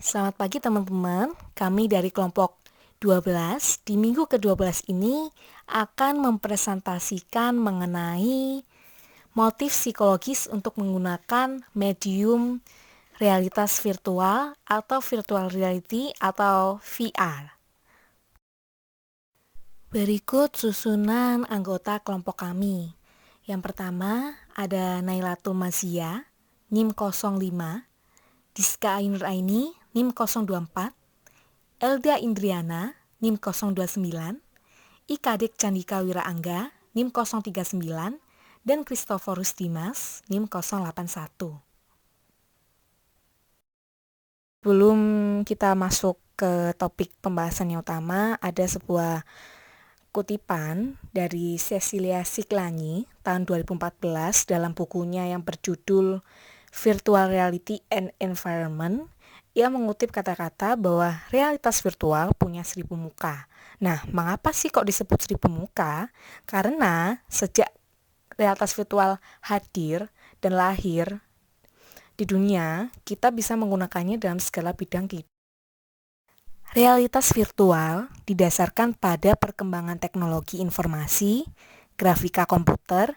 Selamat pagi teman-teman, kami dari kelompok 12 di minggu ke-12 ini akan mempresentasikan mengenai motif psikologis untuk menggunakan medium realitas virtual atau virtual reality atau VR. Berikut susunan anggota kelompok kami. Yang pertama ada Nailatul Mazia, NIM 05, Diska Ainuraini, NIM 024, Elda Indriana, NIM 029, Ikadik Candika Wiraangga, NIM 039, dan Kristoforus Dimas, NIM 081. Sebelum kita masuk ke topik pembahasan yang utama, ada sebuah kutipan dari Cecilia Ciclani tahun 2014 dalam bukunya yang berjudul Virtual Reality and Environment. Ia mengutip kata-kata bahwa realitas virtual punya 1000 muka. Nah, mengapa sih kok disebut 1000 muka? Karena sejak realitas virtual hadir dan lahir di dunia, kita bisa menggunakannya dalam segala bidang kehidupan. Realitas virtual didasarkan pada perkembangan teknologi informasi, grafika komputer,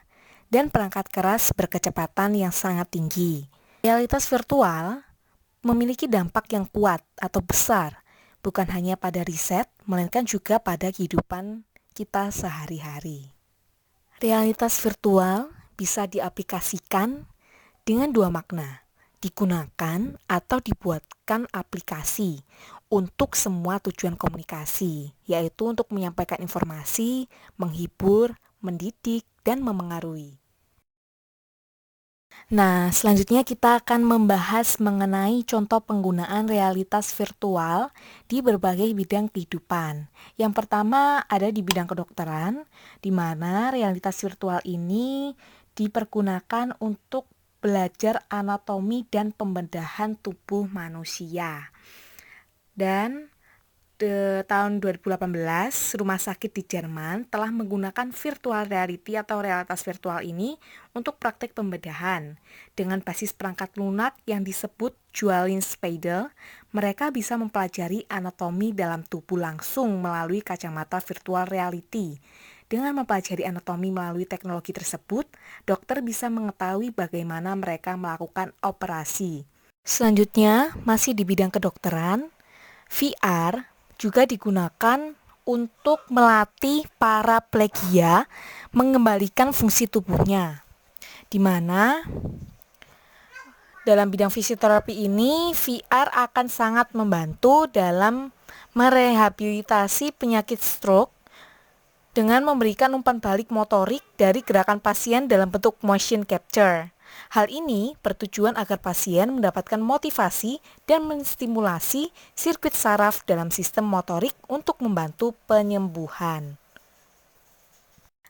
dan perangkat keras berkecepatan yang sangat tinggi. Realitas virtual memiliki dampak yang kuat atau besar, bukan hanya pada riset, melainkan juga pada kehidupan kita sehari-hari. Realitas virtual bisa diaplikasikan dengan dua makna, digunakan atau dibuatkan aplikasi untuk semua tujuan komunikasi, yaitu untuk menyampaikan informasi, menghibur, mendidik, dan memengaruhi. Nah, selanjutnya kita akan membahas mengenai contoh penggunaan realitas virtual di berbagai bidang kehidupan. Yang pertama ada di bidang kedokteran, di mana realitas virtual ini dipergunakan untuk belajar anatomi dan pembedahan tubuh manusia. Dan tahun 2018, rumah sakit di Jerman telah menggunakan virtual reality atau realitas virtual ini untuk praktek pembedahan. Dengan basis perangkat lunak yang disebut Jualin Spiegel, mereka bisa mempelajari anatomi dalam tubuh langsung melalui kacamata virtual reality. Dengan mempelajari anatomi melalui teknologi tersebut, dokter bisa mengetahui bagaimana mereka melakukan operasi. Selanjutnya, masih di bidang kedokteran, VR juga digunakan untuk melatih paraplegia mengembalikan fungsi tubuhnya, di mana dalam bidang fisioterapi ini VR akan sangat membantu dalam merehabilitasi penyakit stroke dengan memberikan umpan balik motorik dari gerakan pasien dalam bentuk motion capture. Hal ini bertujuan agar pasien mendapatkan motivasi dan menstimulasi sirkuit saraf dalam sistem motorik untuk membantu penyembuhan.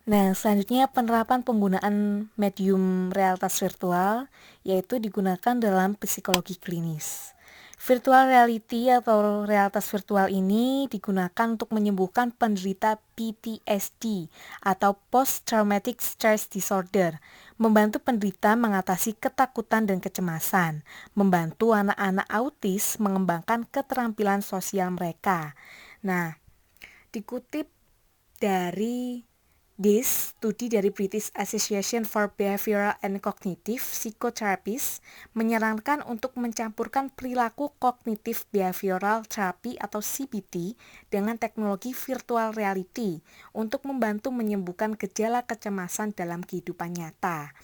Nah, selanjutnya penerapan penggunaan medium realitas virtual yaitu digunakan dalam psikologi klinis. Virtual reality atau realitas virtual ini digunakan untuk menyembuhkan penderita PTSD atau Post Traumatic Stress Disorder, membantu penderita mengatasi ketakutan dan kecemasan, membantu anak-anak autis mengembangkan keterampilan sosial mereka. Nah, dikutip dari studi dari British Association for Behavioral and Cognitive Psychotherapies menyarankan untuk mencampurkan perilaku kognitif behavioral therapy atau CBT dengan teknologi virtual reality untuk membantu menyembuhkan gejala kecemasan dalam kehidupan nyata.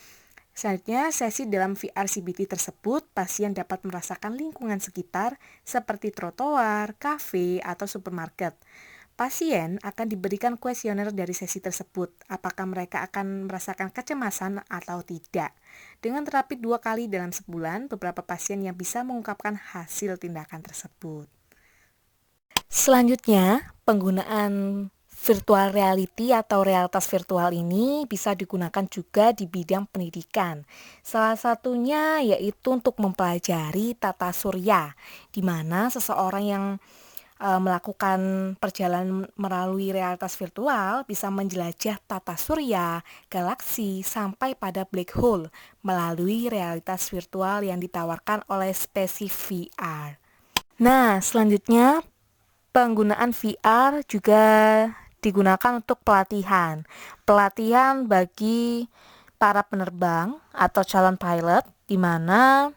Selanjutnya, sesi dalam VR CBT tersebut, pasien dapat merasakan lingkungan sekitar seperti trotoar, kafe, atau supermarket. Pasien akan diberikan kuesioner dari sesi tersebut, apakah mereka akan merasakan kecemasan atau tidak. Dengan terapi 2 kali dalam sebulan, beberapa pasien yang bisa mengungkapkan hasil tindakan tersebut. Selanjutnya, penggunaan virtual reality atau realitas virtual ini bisa digunakan juga di bidang pendidikan. Salah satunya yaitu untuk mempelajari tata surya, di mana seseorang yang melakukan perjalanan melalui realitas virtual bisa menjelajah tata surya, galaksi, sampai pada black hole melalui realitas virtual yang ditawarkan oleh Spacey VR. Nah, selanjutnya penggunaan VR juga digunakan untuk pelatihan. Pelatihan bagi para penerbang atau calon pilot, di mana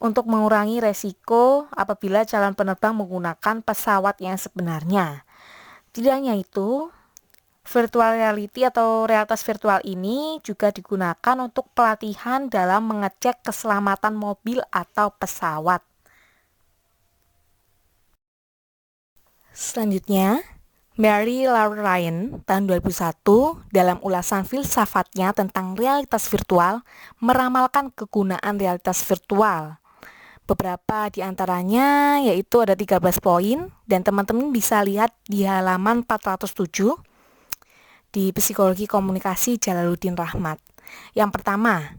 untuk mengurangi resiko apabila calon penerbang menggunakan pesawat yang sebenarnya. Tidak hanya itu, virtual reality atau realitas virtual ini juga digunakan untuk pelatihan dalam mengecek keselamatan mobil atau pesawat. Selanjutnya, Mary Laura Ryan tahun 2001 dalam ulasan filsafatnya tentang realitas virtual meramalkan kegunaan realitas virtual. Beberapa di antaranya yaitu ada 13 poin dan teman-teman bisa lihat di halaman 407 di Psikologi Komunikasi Jalaluddin Rahmat. Yang pertama,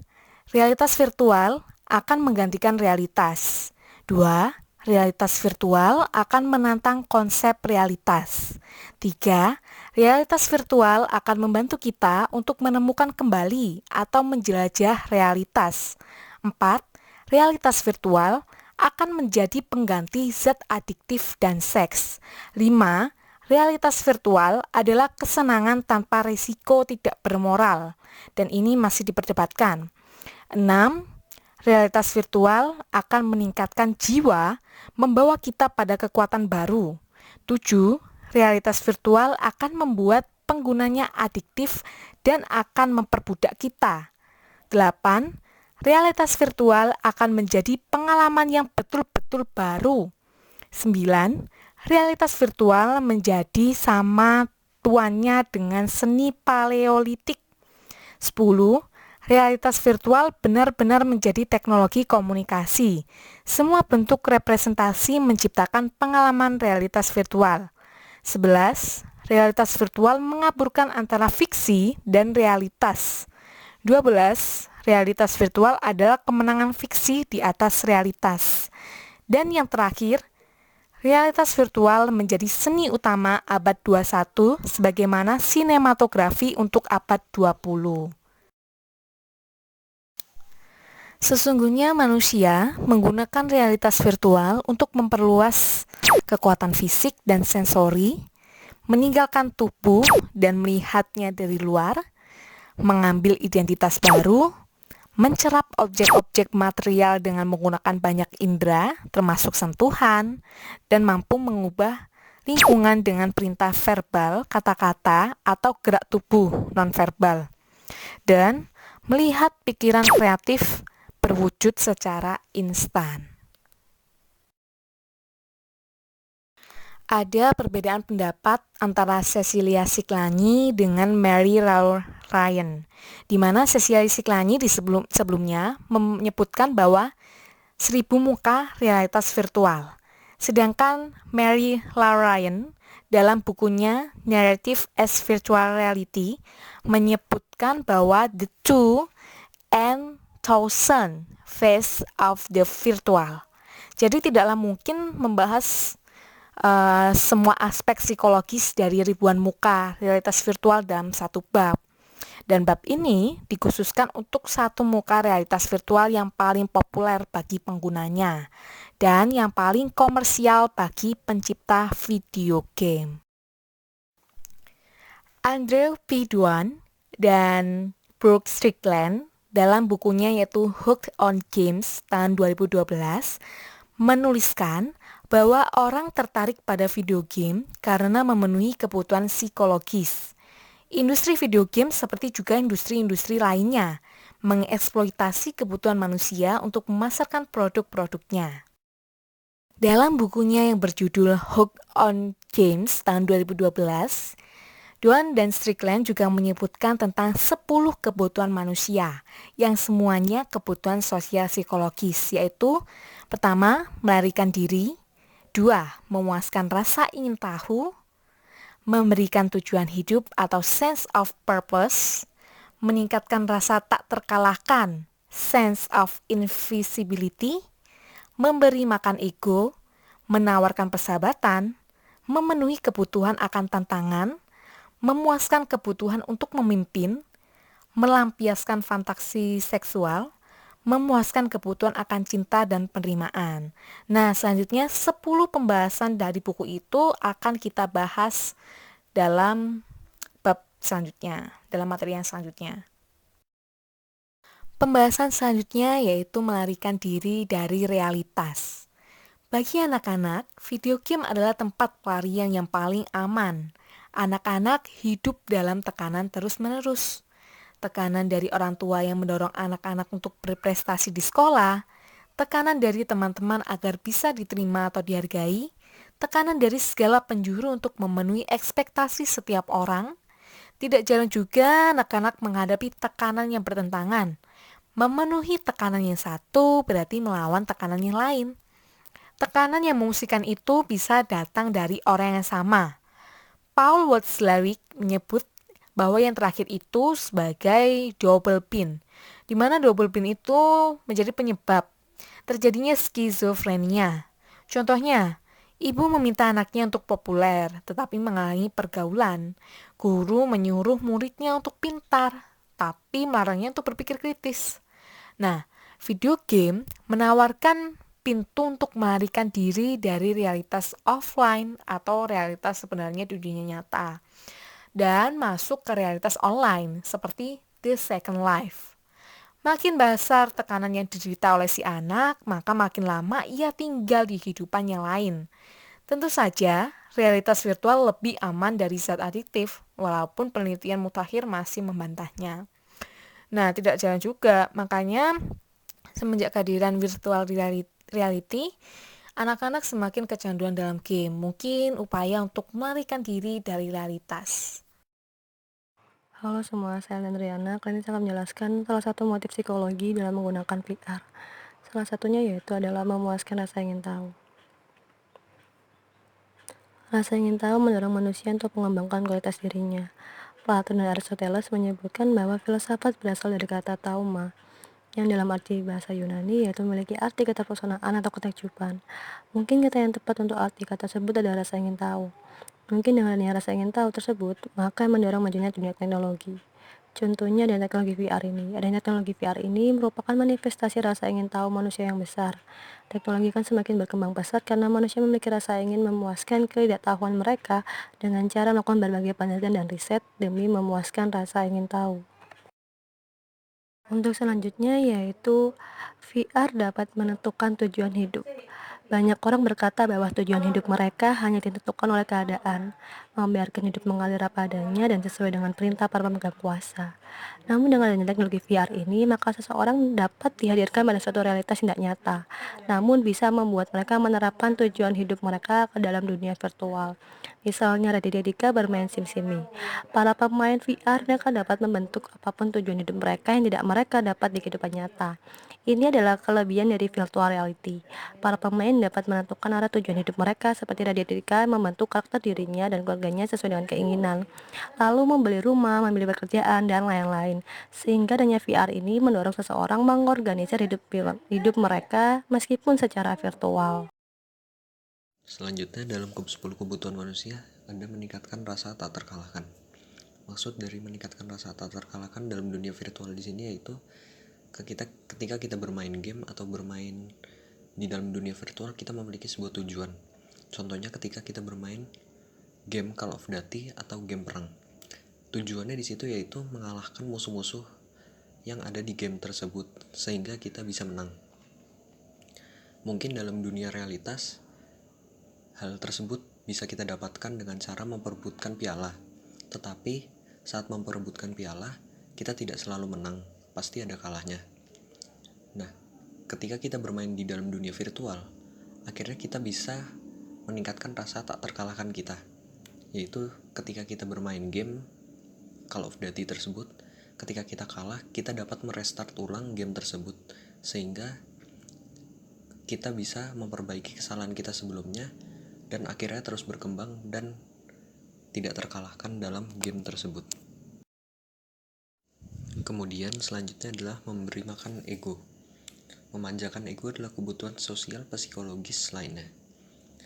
realitas virtual akan menggantikan realitas. 2. Realitas virtual akan menantang konsep realitas. 3. Realitas virtual akan membantu kita untuk menemukan kembali atau menjelajah realitas. 4. Realitas virtual akan menjadi pengganti zat adiktif dan seks. 5. Realitas virtual adalah kesenangan tanpa risiko tidak bermoral, dan ini masih diperdebatkan. 6. Realitas virtual akan meningkatkan jiwa, membawa kita pada kekuatan baru. 7. Realitas virtual akan membuat penggunanya adiktif dan akan memperbudak kita. 8. Realitas virtual akan menjadi pengalaman yang betul-betul baru. 9. Realitas virtual menjadi sama tuannya dengan seni paleolitik. 10. Realitas virtual benar-benar menjadi teknologi komunikasi. Semua bentuk representasi menciptakan pengalaman realitas virtual. 11. Realitas virtual mengaburkan antara fiksi dan realitas. 12. Realitas virtual adalah kemenangan fiksi di atas realitas. Dan yang terakhir, realitas virtual menjadi seni utama abad 21 sebagaimana sinematografi untuk abad 20. Sesungguhnya manusia menggunakan realitas virtual untuk memperluas kekuatan fisik dan sensori, meninggalkan tubuh dan melihatnya dari luar, mengambil identitas baru, mencerap objek-objek material dengan menggunakan banyak indera, termasuk sentuhan, dan mampu mengubah lingkungan dengan perintah verbal, kata-kata, atau gerak tubuh nonverbal, dan melihat pikiran kreatif berwujud secara instan. Ada perbedaan pendapat antara Cecilia Ciklani dengan Mary Laura Ryan, di mana Cecilia Ciklani di sebelumnya menyebutkan bahwa 1000 muka realitas virtual, sedangkan Mary Laura Ryan dalam bukunya Narrative as Virtual Reality menyebutkan bahwa the 2,000 Face of the Virtual. Jadi tidaklah mungkin membahas semua aspek psikologis dari ribuan muka realitas virtual dalam satu bab. Dan bab ini dikhususkan untuk satu muka realitas virtual yang paling populer bagi penggunanya dan yang paling komersial bagi pencipta video game. Andrew P. Duan dan Brooke Strickland dalam bukunya yaitu Hooked on Games tahun 2012 menuliskan bahwa orang tertarik pada video game karena memenuhi kebutuhan psikologis. Industri video game seperti juga industri-industri lainnya mengeksploitasi kebutuhan manusia untuk memasarkan produk-produknya. Dalam bukunya yang berjudul Hooked on Games tahun 2012, Duan dan Strickland juga menyebutkan tentang 10 kebutuhan manusia yang semuanya kebutuhan sosial psikologis, yaitu pertama, melarikan diri, 2. Memuaskan rasa ingin tahu, memberikan tujuan hidup atau sense of purpose, meningkatkan rasa tak terkalahkan, sense of invisibility, memberi makan ego, menawarkan persahabatan, memenuhi kebutuhan akan tantangan, memuaskan kebutuhan untuk memimpin, melampiaskan fantasi seksual, memuaskan kebutuhan akan cinta dan penerimaan. Nah, selanjutnya 10 pembahasan dari buku itu akan kita bahas dalam bab selanjutnya, dalam materi yang selanjutnya. Pembahasan selanjutnya yaitu melarikan diri dari realitas. Bagi anak-anak, video game adalah tempat pelarian yang paling aman. Anak-anak hidup dalam tekanan terus-menerus. Tekanan dari orang tua yang mendorong anak-anak untuk berprestasi di sekolah, tekanan dari teman-teman agar bisa diterima atau dihargai, tekanan dari segala penjuru untuk memenuhi ekspektasi setiap orang. Tidak jarang juga anak-anak menghadapi tekanan yang bertentangan. Memenuhi tekanan yang satu berarti melawan tekanan yang lain. Tekanan yang mengungsikan itu bisa datang dari orang yang sama. Paul Watzlawick menyebut bahwa yang terakhir itu sebagai double bind, di mana double bind itu menjadi penyebab terjadinya skizofrenia. Contohnya, ibu meminta anaknya untuk populer, tetapi menghalangi pergaulan. Guru menyuruh muridnya untuk pintar, tapi melarangnya untuk berpikir kritis. Nah, video game menawarkan pintu untuk melarikan diri dari realitas offline atau realitas sebenarnya di dunia nyata dan masuk ke realitas online seperti The Second Life. Makin besar tekanan yang diderita oleh si anak, maka makin lama ia tinggal di kehidupan yang lain. Tentu saja, realitas virtual lebih aman dari zat adiktif, walaupun penelitian mutakhir masih membantahnya. Nah, tidak jalan juga, makanya semenjak kehadiran virtual reality, anak-anak semakin kecanduan dalam game. Mungkin upaya untuk melarikan diri dari realitas. Halo semua, saya Lendriana. Kali ini saya akan menjelaskan salah satu motif psikologi dalam menggunakan VR. Salah satunya yaitu adalah memuaskan rasa ingin tahu. Rasa ingin tahu mendorong manusia untuk mengembangkan kualitas dirinya. Plato dan Aristoteles menyebutkan bahwa filsafat berasal dari kata tauma, yang dalam arti bahasa Yunani yaitu memiliki arti keterpesonaan atau ketakjuban. Mungkin kata yang tepat untuk arti kata tersebut adalah rasa ingin tahu. Mungkin dengan adanya rasa ingin tahu tersebut, maka mendorong majunya dunia teknologi. Contohnya dengan teknologi VR ini. Adanya teknologi VR ini merupakan manifestasi rasa ingin tahu manusia yang besar. Teknologi kan semakin berkembang pesat karena manusia memiliki rasa ingin memuaskan ketidaktahuan mereka dengan cara melakukan berbagai penelitian dan riset demi memuaskan rasa ingin tahu. Untuk selanjutnya yaitu VR dapat menentukan tujuan hidup. Banyak orang berkata bahwa tujuan hidup mereka hanya ditentukan oleh keadaan, membiarkan hidup mengalir apa adanya dan sesuai dengan perintah para pemegang kuasa. Namun dengan adanya teknologi VR ini, maka seseorang dapat dihadirkan pada suatu realitas tidak nyata, namun bisa membuat mereka menerapkan tujuan hidup mereka ke dalam dunia virtual. Misalnya Raditya Dika bermain SimSimi. Para pemain VR mereka dapat membentuk apapun tujuan hidup mereka yang tidak mereka dapat di kehidupan nyata. Ini adalah kelebihan dari virtual reality. Para pemain dapat menentukan arah tujuan hidup mereka seperti Raditya Dika membentuk karakter dirinya dan keluarganya sesuai dengan keinginan, lalu membeli rumah, memilih pekerjaan, dan lain-lain. Sehingga adanya VR ini mendorong seseorang mengorganisir hidup mereka meskipun secara virtual. Selanjutnya dalam 10 kebutuhan manusia ada meningkatkan rasa tak terkalahkan. Maksud dari meningkatkan rasa tak terkalahkan dalam dunia virtual di sini yaitu ketika kita bermain game atau bermain di dalam dunia virtual, kita memiliki sebuah tujuan. Contohnya ketika kita bermain game Call of Duty atau game perang. Tujuannya di situ yaitu mengalahkan musuh-musuh yang ada di game tersebut sehingga kita bisa menang. Mungkin dalam dunia realitas hal tersebut bisa kita dapatkan dengan cara memperebutkan piala. Tetapi saat memperebutkan piala, kita tidak selalu menang, pasti ada kalahnya. Nah, ketika kita bermain di dalam dunia virtual, akhirnya kita bisa meningkatkan rasa tak terkalahkan kita. Yaitu ketika kita bermain game Call of Duty tersebut, ketika kita kalah, kita dapat merestart ulang game tersebut sehingga kita bisa memperbaiki kesalahan kita sebelumnya dan akhirnya terus berkembang dan tidak terkalahkan dalam game tersebut. Kemudian selanjutnya adalah memberi makan ego. Memanjakan ego adalah kebutuhan sosial psikologis lainnya.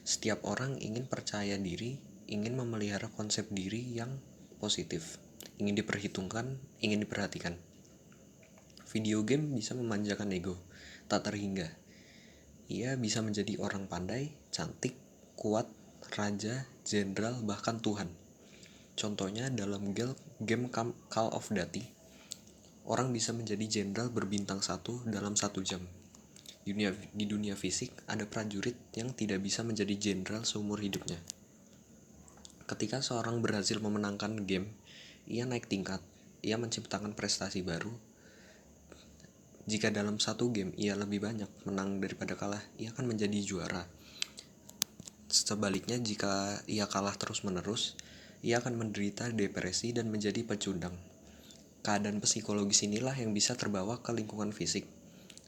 Setiap orang ingin percaya diri, ingin memelihara konsep diri yang positif, ingin diperhitungkan, ingin diperhatikan. video game bisa memanjakan ego, tak terhingga. Ia bisa menjadi orang pandai, cantik, kuat, raja, jenderal, bahkan Tuhan. Contohnya dalam game Call of Duty, orang bisa menjadi jenderal berbintang 1 dalam 1 jam. Di dunia fisik, ada prajurit yang tidak bisa menjadi jenderal seumur hidupnya. Ketika seorang berhasil memenangkan game, ia naik tingkat, ia menciptakan prestasi baru. Jika dalam satu game ia lebih banyak menang daripada kalah, ia akan menjadi juara. Sebaliknya, jika ia kalah terus-menerus, ia akan menderita depresi dan menjadi pecundang. Keadaan psikologis inilah yang bisa terbawa ke lingkungan fisik.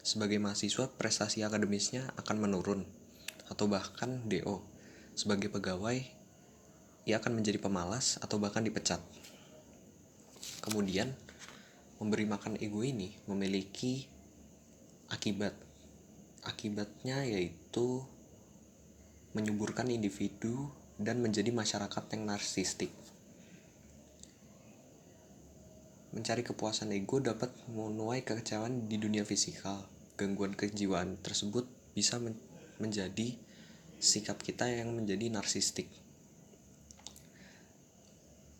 Sebagai mahasiswa, prestasi akademisnya akan menurun, atau bahkan DO. Sebagai pegawai, ia akan menjadi pemalas atau bahkan dipecat. Kemudian, memberi makan ego ini memiliki akibat. Akibatnya yaitu menyuburkan individu dan menjadi masyarakat yang narsistik. Mencari kepuasan ego dapat menuai kekecewaan di dunia fisikal. Gangguan kejiwaan tersebut bisa menjadi sikap kita yang menjadi narsistik.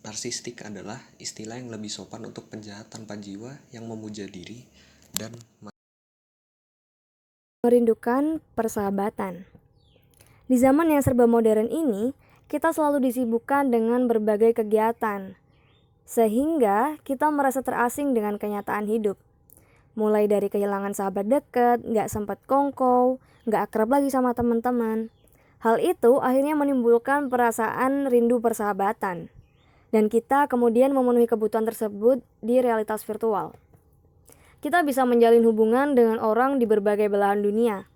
Narsistik adalah istilah yang lebih sopan untuk penjahat tanpa jiwa yang memuja diri dan merindukan persahabatan. Di zaman yang serba modern ini, kita selalu disibukkan dengan berbagai kegiatan, sehingga kita merasa terasing dengan kenyataan hidup. Mulai dari kehilangan sahabat dekat, gak sempat kongkow, gak akrab lagi sama teman-teman. Hal itu akhirnya menimbulkan perasaan rindu persahabatan. Dan kita kemudian memenuhi kebutuhan tersebut di realitas virtual. Kita bisa menjalin hubungan dengan orang di berbagai belahan dunia,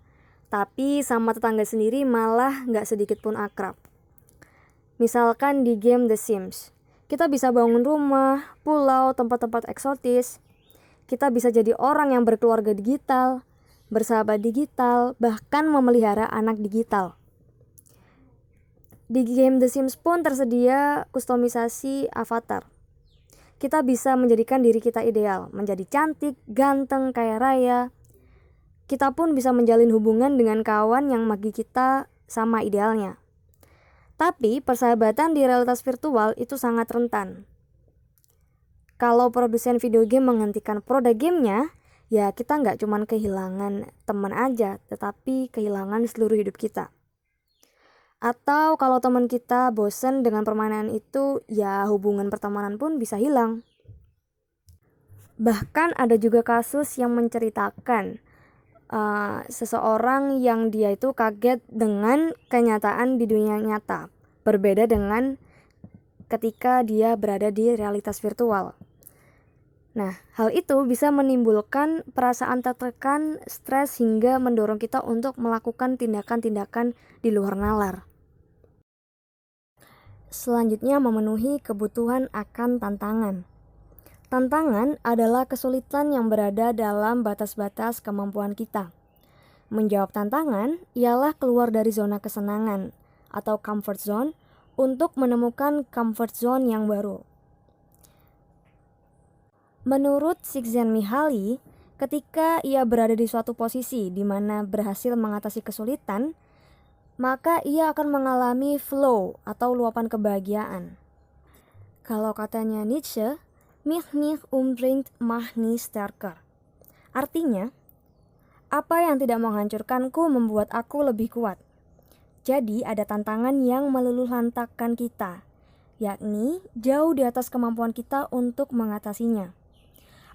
tapi sama tetangga sendiri malah gak sedikit pun akrab. Misalkan di game The Sims, kita bisa bangun rumah, pulau, tempat-tempat eksotis. Kita bisa jadi orang yang berkeluarga digital, bersahabat digital, bahkan memelihara anak digital. Di game The Sims pun tersedia kustomisasi avatar. Kita bisa menjadikan diri kita ideal, menjadi cantik, ganteng, kaya raya. Kita pun bisa menjalin hubungan dengan kawan yang bagi kita sama idealnya. Tapi persahabatan di realitas virtual itu sangat rentan. Kalau produsen video game menghentikan produk gamenya, ya kita nggak cuma kehilangan teman aja, tetapi kehilangan seluruh hidup kita. Atau kalau teman kita bosan dengan permainan itu, ya hubungan pertemanan pun bisa hilang. Bahkan ada juga kasus yang menceritakan seseorang yang dia itu kaget dengan kenyataan di dunia nyata, berbeda dengan ketika dia berada di realitas virtual. Nah, hal itu bisa menimbulkan perasaan tertekan, stres, hingga mendorong kita untuk melakukan tindakan-tindakan di luar nalar. Selanjutnya, memenuhi kebutuhan akan tantangan. Tantangan adalah kesulitan yang berada dalam batas-batas kemampuan kita. Menjawab tantangan ialah keluar dari zona kesenangan atau comfort zone untuk menemukan comfort zone yang baru. Menurut Csikszentmihalyi, ketika ia berada di suatu posisi di mana berhasil mengatasi kesulitan, maka ia akan mengalami flow atau luapan kebahagiaan. Kalau katanya Nietzsche, mich nicht umbringt, macht mich stärker. Artinya, apa yang tidak menghancurkanku membuat aku lebih kuat. Jadi ada tantangan yang meluluhlantakkan kita, yakni jauh di atas kemampuan kita untuk mengatasinya.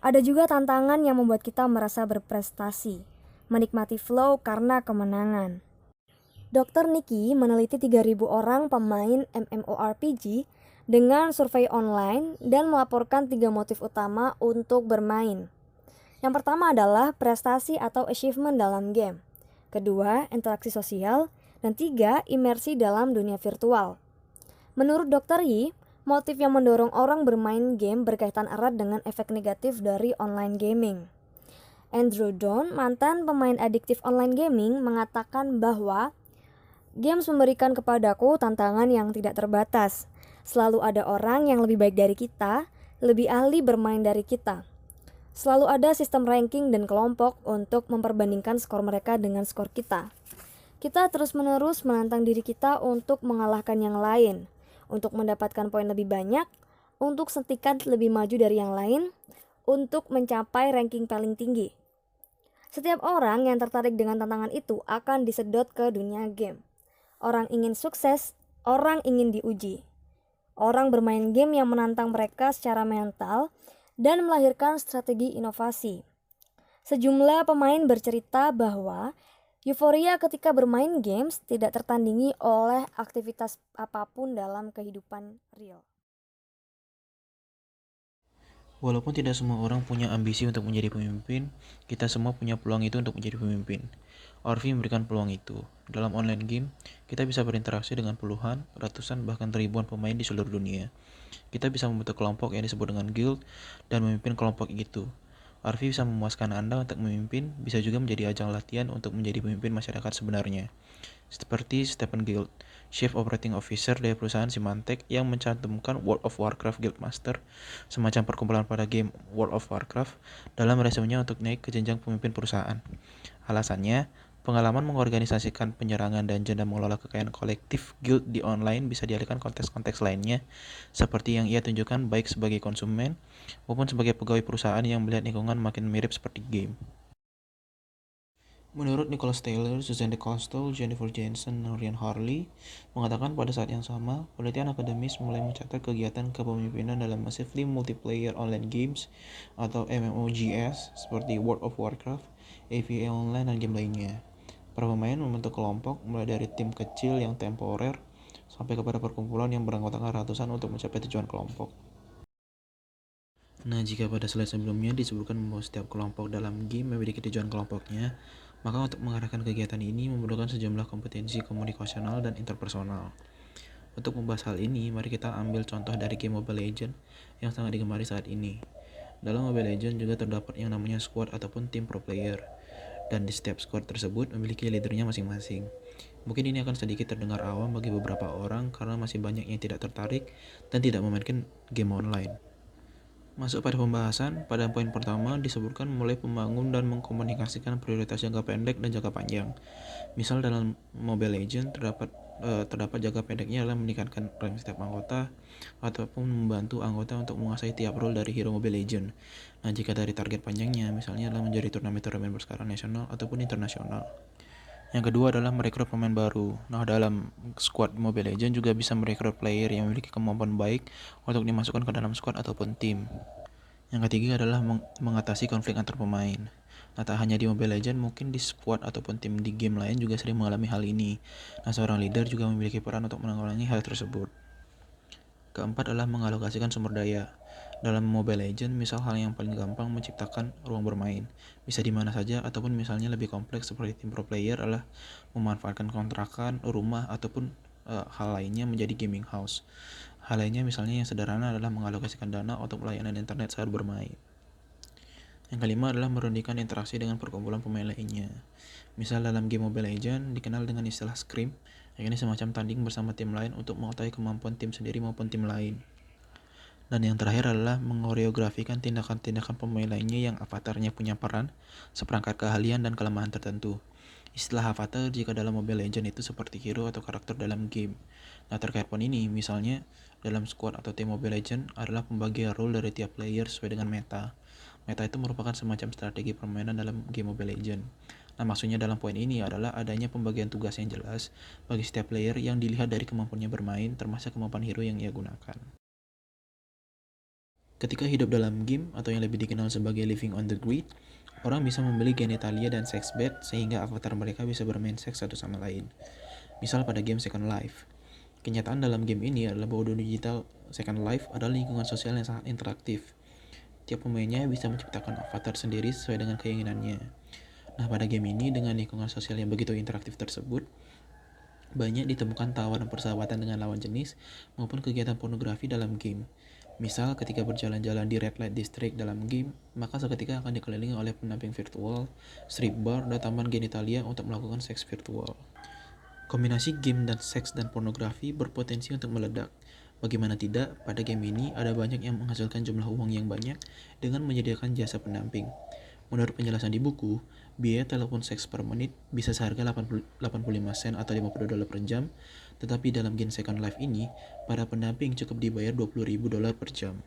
Ada juga tantangan yang membuat kita merasa berprestasi, menikmati flow karena kemenangan. Dr. Nikki meneliti 3.000 orang pemain MMORPG dengan survei online dan melaporkan 3 motif utama untuk bermain. Yang pertama adalah prestasi atau achievement dalam game. Kedua, interaksi sosial. Dan 3, imersi dalam dunia virtual. Menurut Dr. Yi, motif yang mendorong orang bermain game berkaitan erat dengan efek negatif dari online gaming. Andrew Don, mantan pemain adiktif online gaming, mengatakan bahwa games memberikan kepadaku tantangan yang tidak terbatas. Selalu ada orang yang lebih baik dari kita, lebih ahli bermain dari kita. Selalu ada sistem ranking dan kelompok untuk memperbandingkan skor mereka dengan skor kita. Kita terus-menerus menantang diri kita untuk mengalahkan yang lain, untuk mendapatkan poin lebih banyak, untuk sentikan lebih maju dari yang lain, untuk mencapai ranking paling tinggi. Setiap orang yang tertarik dengan tantangan itu akan disedot ke dunia game. Orang ingin sukses, orang ingin diuji. Orang bermain game yang menantang mereka secara mental dan melahirkan strategi inovasi. Sejumlah pemain bercerita bahwa euforia ketika bermain games tidak tertandingi oleh aktivitas apapun dalam kehidupan real. Walaupun tidak semua orang punya ambisi untuk menjadi pemimpin, kita semua punya peluang itu untuk menjadi pemimpin. Orvi memberikan peluang itu. Dalam online game, kita bisa berinteraksi dengan puluhan, ratusan, bahkan ribuan pemain di seluruh dunia. Kita bisa membentuk kelompok yang disebut dengan guild dan memimpin kelompok itu. Orvi bisa memuaskan Anda untuk memimpin, bisa juga menjadi ajang latihan untuk menjadi pemimpin masyarakat sebenarnya. Seperti Stephen Guild, Chief Operating Officer dari perusahaan Symantec yang mencantumkan World of Warcraft Guildmaster, semacam perkumpulan pada game World of Warcraft, dalam resume-nya untuk naik ke jenjang pemimpin perusahaan. Alasannya, pengalaman mengorganisasikan penyerangan dan jeda mengelola kekayaan kolektif guild di online bisa dialihkan konteks-konteks lainnya, seperti yang ia tunjukkan baik sebagai konsumen maupun sebagai pegawai perusahaan yang melihat lingkungan makin mirip seperti game. Menurut Nicholas Taylor, Suzanne DeCosta, Jennifer Jensen, dan Ryan Harley mengatakan pada saat yang sama, penelitian akademis mulai mencatat kegiatan kepemimpinan dalam massively multiplayer online games atau MMOGS seperti World of Warcraft, AVA Online, dan game lainnya. Para pemain membentuk kelompok mulai dari tim kecil yang temporer sampai kepada perkumpulan yang beranggotakan ratusan untuk mencapai tujuan kelompok. Nah, jika pada slide sebelumnya disebutkan bahwa setiap kelompok dalam game memiliki tujuan kelompoknya, maka untuk mengarahkan kegiatan ini memerlukan sejumlah kompetensi komunikasional dan interpersonal. Untuk membahas hal ini, mari kita ambil contoh dari game Mobile Legends yang sangat digemari saat ini. Dalam Mobile Legends juga terdapat yang namanya squad ataupun tim pro player, dan di setiap squad tersebut memiliki leadernya masing-masing. Mungkin ini akan sedikit terdengar awam bagi beberapa orang karena masih banyak yang tidak tertarik dan tidak memainkan game online. Masuk pada pembahasan, pada poin pertama disebutkan mulai membangun dan mengkomunikasikan prioritas jangka pendek dan jangka panjang. Misal dalam Mobile Legends terdapat jangka pendeknya adalah meningkatkan rank setiap anggota ataupun membantu anggota untuk menguasai tiap role dari hero Mobile Legends. Nah, jika dari target panjangnya misalnya adalah menjadi turnamen-turnamen berskala nasional ataupun internasional. Yang kedua adalah merekrut pemain baru. Nah, dalam squad Mobile Legends juga bisa merekrut player yang memiliki kemampuan baik untuk dimasukkan ke dalam squad ataupun tim. Yang ketiga adalah mengatasi konflik antar pemain. Nah, tak hanya di Mobile Legends, mungkin di squad ataupun tim di game lain juga sering mengalami hal ini. Nah, seorang leader juga memiliki peran untuk menanggulangi hal tersebut. Keempat adalah mengalokasikan sumber daya. Dalam Mobile Legends, misal hal yang paling gampang menciptakan ruang bermain. Bisa di mana saja, ataupun misalnya lebih kompleks seperti tim pro player adalah memanfaatkan kontrakan, rumah, ataupun hal lainnya menjadi gaming house. Hal lainnya misalnya yang sederhana adalah mengalokasikan dana untuk layanan internet saat bermain. Yang kelima adalah merundingkan interaksi dengan perkumpulan pemain lainnya. Misal dalam game Mobile Legends dikenal dengan istilah scrim, yang ini semacam tanding bersama tim lain untuk mengetahui kemampuan tim sendiri maupun tim lain. Dan yang terakhir adalah mengoreografikan tindakan-tindakan pemain lainnya yang avatarnya punya peran, seperangkat keahlian dan kelemahan tertentu. Istilah avatar jika dalam Mobile Legends itu seperti hero atau karakter dalam game. Nah, terkait poin ini, misalnya dalam squad atau tim Mobile Legends adalah pembagian role dari tiap player sesuai dengan meta. Meta itu merupakan semacam strategi permainan dalam game Mobile Legends. Nah, maksudnya dalam poin ini adalah adanya pembagian tugas yang jelas bagi setiap player yang dilihat dari kemampuannya bermain, termasuk kemampuan hero yang ia gunakan. Ketika hidup dalam game atau yang lebih dikenal sebagai living on the grid, orang bisa memilih genitalia dan sex bed sehingga avatar mereka bisa bermain seks satu sama lain. Misal pada game Second Life. Kenyataan dalam game ini adalah bahwa dunia digital Second Life adalah lingkungan sosial yang sangat interaktif. Tiap pemainnya bisa menciptakan avatar sendiri sesuai dengan keinginannya. Nah, pada game ini dengan lingkungan sosial yang begitu interaktif tersebut, banyak ditemukan tawaran persahabatan dengan lawan jenis maupun kegiatan pornografi dalam game. Misal ketika berjalan-jalan di Red Light District dalam game, maka seketika akan dikelilingi oleh pendamping virtual, strip bar, dan taman genitalia untuk melakukan seks virtual. Kombinasi game dan seks dan pornografi berpotensi untuk meledak. Bagaimana tidak, pada game ini ada banyak yang menghasilkan jumlah uang yang banyak dengan menyediakan jasa pendamping. Menurut penjelasan di buku, biaya telepon seks per menit bisa seharga 85 sen atau $50 per jam, tetapi dalam game Second Life ini, para pendamping cukup dibayar $20.000 per jam.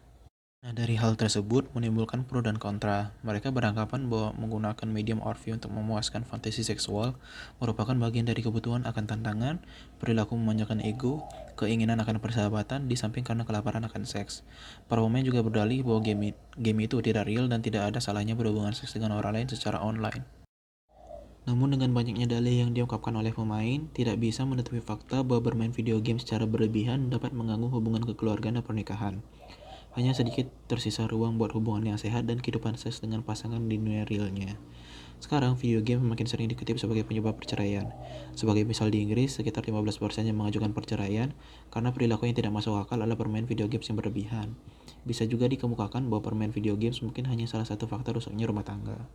Nah, dari hal tersebut menimbulkan pro dan kontra. Mereka beranggapan bahwa menggunakan medium RV untuk memuaskan fantasi seksual merupakan bagian dari kebutuhan akan tantangan, perilaku memanjakan ego, keinginan akan persahabatan, di samping karena kelaparan akan seks. Para pemain juga berdalih bahwa game itu tidak real dan tidak ada salahnya berhubungan seks dengan orang lain secara online. Namun dengan banyaknya dalih yang diungkapkan oleh pemain, tidak bisa menutupi fakta bahwa bermain video game secara berlebihan dapat mengganggu hubungan kekeluargaan dan pernikahan. Hanya sedikit tersisa ruang buat hubungan yang sehat dan kehidupan seks dengan pasangan di dunia realnya. Sekarang, video game semakin sering dikutip sebagai penyebab perceraian. Sebagai misal di Inggris, sekitar 15% yang mengajukan perceraian karena perilaku yang tidak masuk akal adalah bermain video games yang berlebihan. Bisa juga dikemukakan bahwa bermain video games mungkin hanya salah satu faktor rusaknya rumah tangga.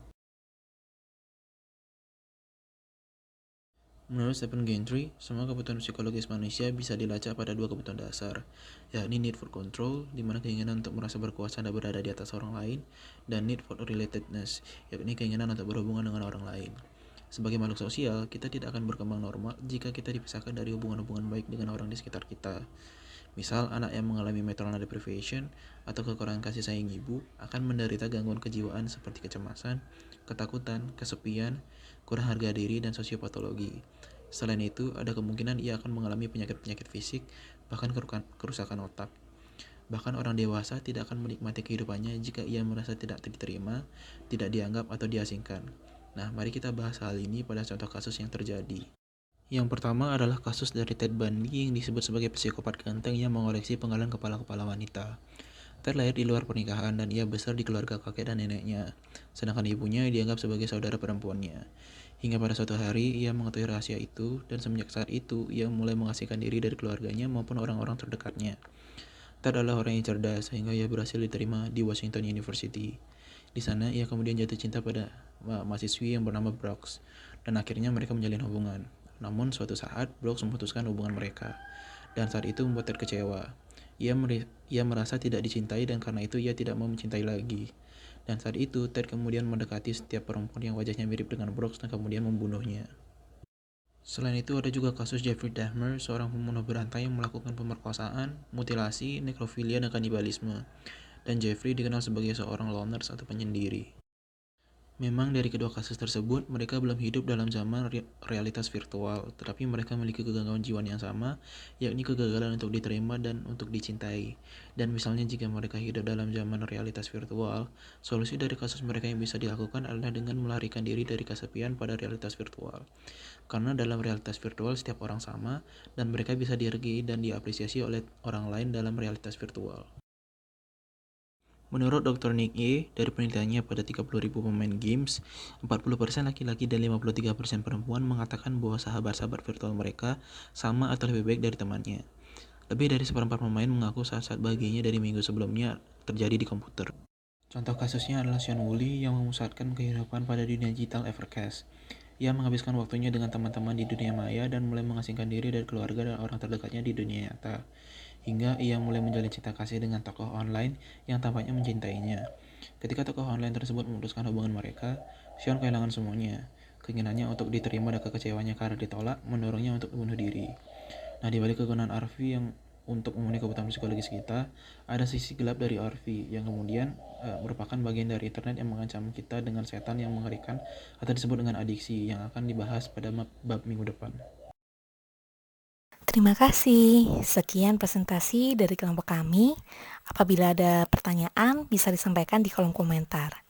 Menurut Stephen Gentry, semua kebutuhan psikologis manusia bisa dilacak pada dua kebutuhan dasar, yakni need for control, di mana keinginan untuk merasa berkuasa dan berada di atas orang lain, dan need for relatedness, yakni keinginan untuk berhubungan dengan orang lain. Sebagai makhluk sosial, kita tidak akan berkembang normal jika kita dipisahkan dari hubungan-hubungan baik dengan orang di sekitar kita. Misal, anak yang mengalami maternal deprivation atau kekurangan kasih sayang ibu akan menderita gangguan kejiwaan seperti kecemasan, ketakutan, kesepian, kurang harga diri, dan sosiopatologi. Selain itu, ada kemungkinan ia akan mengalami penyakit-penyakit fisik, bahkan kerusakan otak. Bahkan orang dewasa tidak akan menikmati kehidupannya jika ia merasa tidak diterima, tidak dianggap, atau diasingkan. Nah, mari kita bahas hal ini pada contoh kasus yang terjadi. Yang pertama adalah kasus dari Ted Bundy yang disebut sebagai psikopat ganteng yang mengoleksi penggalan kepala-kepala wanita. Ted lahir di luar pernikahan dan ia besar di keluarga kakek dan neneknya, sedangkan ibunya dianggap sebagai saudara perempuannya. Hingga pada suatu hari, ia mengetahui rahasia itu, dan semenjak saat itu, ia mulai mengasingkan diri dari keluarganya maupun orang-orang terdekatnya. Ted adalah orang yang cerdas, sehingga ia berhasil diterima di Washington University. Di sana, ia kemudian jatuh cinta pada mahasiswi yang bernama Brooks, dan akhirnya mereka menjalin hubungan. Namun, suatu saat, Brooks memutuskan hubungan mereka, dan saat itu membuat Ted kecewa. Ia merasa tidak dicintai dan karena itu ia tidak mau mencintai lagi. Dan saat itu, Ted kemudian mendekati setiap perempuan yang wajahnya mirip dengan Brooks dan kemudian membunuhnya. Selain itu, ada juga kasus Jeffrey Dahmer, seorang pembunuh berantai yang melakukan pemerkosaan, mutilasi, nekrofilia, dan kanibalisme. Dan Jeffrey dikenal sebagai seorang loners atau penyendiri. Memang dari kedua kasus tersebut, mereka belum hidup dalam zaman realitas virtual, tetapi mereka memiliki kegagalan jiwa yang sama, yakni kegagalan untuk diterima dan untuk dicintai. Dan misalnya jika mereka hidup dalam zaman realitas virtual, solusi dari kasus mereka yang bisa dilakukan adalah dengan melarikan diri dari kesepian pada realitas virtual. Karena dalam realitas virtual setiap orang sama, dan mereka bisa dihargai dan diapresiasi oleh orang lain dalam realitas virtual. Menurut Dr. Nick E., dari penelitiannya pada 30.000 pemain games, 40% laki-laki dan 53% perempuan mengatakan bahwa sahabat-sahabat virtual mereka sama atau lebih baik dari temannya. Lebih dari seperempat pemain mengaku saat-saat bahagianya dari minggu sebelumnya terjadi di komputer. Contoh kasusnya adalah Sean Woolley yang memusatkan kehidupan pada dunia digital Evercast. Ia menghabiskan waktunya dengan teman-teman di dunia maya dan mulai mengasingkan diri dari keluarga dan orang terdekatnya di dunia nyata. Hingga ia mulai menjalin cinta kasih dengan tokoh online yang tampaknya mencintainya. Ketika tokoh online tersebut memutuskan hubungan mereka, Sean kehilangan semuanya. Keinginannya untuk diterima dan kekecewaannya karena ditolak mendorongnya untuk bunuh diri. Nah, di balik kegunaan RV yang untuk memenuhi kebutuhan psikologis kita, ada sisi gelap dari RV yang kemudian merupakan bagian dari internet yang mengancam kita dengan setan yang mengerikan atau disebut dengan adiksi yang akan dibahas pada bab minggu depan. Terima kasih. Sekian presentasi dari kelompok kami. Apabila ada pertanyaan, bisa disampaikan di kolom komentar.